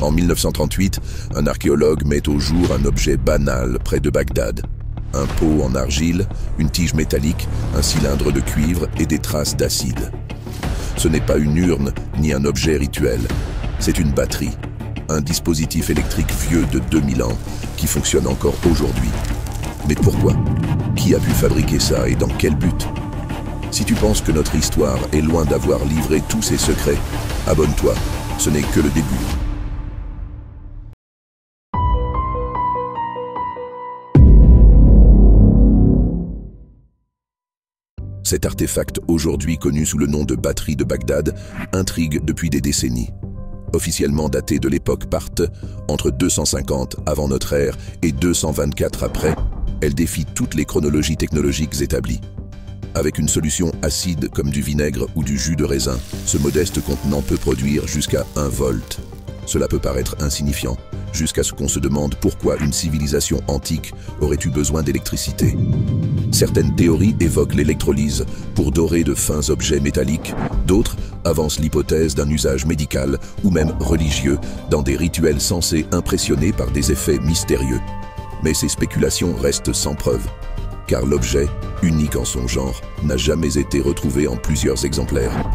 En 1938, un archéologue met au jour un objet banal près de Bagdad. Un pot en argile, une tige métallique, un cylindre de cuivre et des traces d'acide. Ce n'est pas une urne ni un objet rituel, c'est une batterie, un dispositif électrique vieux de 2000 ans qui fonctionne encore aujourd'hui. Mais pourquoi? Qui a pu fabriquer ça et dans quel but? Si tu penses que notre histoire est loin d'avoir livré tous ses secrets, abonne-toi, ce n'est que le début. Cet artefact, aujourd'hui connu sous le nom de batterie de Bagdad, intrigue depuis des décennies. Officiellement datée de l'époque parthe, entre 250 avant notre ère et 224 après, elle défie toutes les chronologies technologiques établies. Avec une solution acide comme du vinaigre ou du jus de raisin, ce modeste contenant peut produire jusqu'à 1 volt. Cela peut paraître insignifiant, jusqu'à ce qu'on se demande pourquoi une civilisation antique aurait eu besoin d'électricité. Certaines théories évoquent l'électrolyse pour dorer de fins objets métalliques, d'autres avancent l'hypothèse d'un usage médical ou même religieux dans des rituels censés impressionner par des effets mystérieux. Mais ces spéculations restent sans preuve, car l'objet, unique en son genre, n'a jamais été retrouvé en plusieurs exemplaires.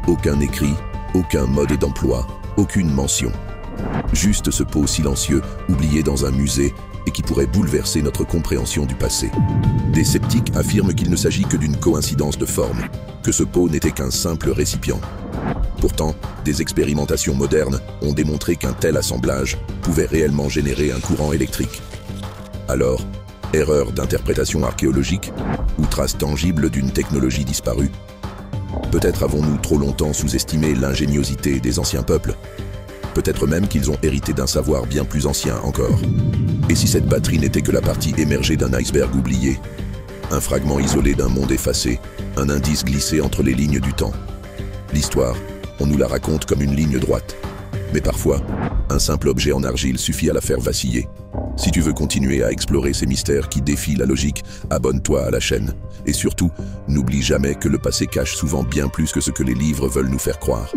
Aucun écrit, aucun mode d'emploi, aucune mention. Juste ce pot silencieux, oublié dans un musée, et qui pourrait bouleverser notre compréhension du passé. Des sceptiques affirment qu'il ne s'agit que d'une coïncidence de forme, que ce pot n'était qu'un simple récipient. Pourtant, des expérimentations modernes ont démontré qu'un tel assemblage pouvait réellement générer un courant électrique. Alors, erreur d'interprétation archéologique ou trace tangible d'une technologie disparue? Peut-être avons-nous trop longtemps sous-estimé l'ingéniosité des anciens peuples. Peut-être même qu'ils ont hérité d'un savoir bien plus ancien encore. Et si cette batterie n'était que la partie émergée d'un iceberg oublié, un fragment isolé d'un monde effacé, un indice glissé entre les lignes du temps? L'histoire, on nous la raconte comme une ligne droite. Mais parfois, un simple objet en argile suffit à la faire vaciller. Si tu veux continuer à explorer ces mystères qui défient la logique, abonne-toi à la chaîne. Et surtout, n'oublie jamais que le passé cache souvent bien plus que ce que les livres veulent nous faire croire.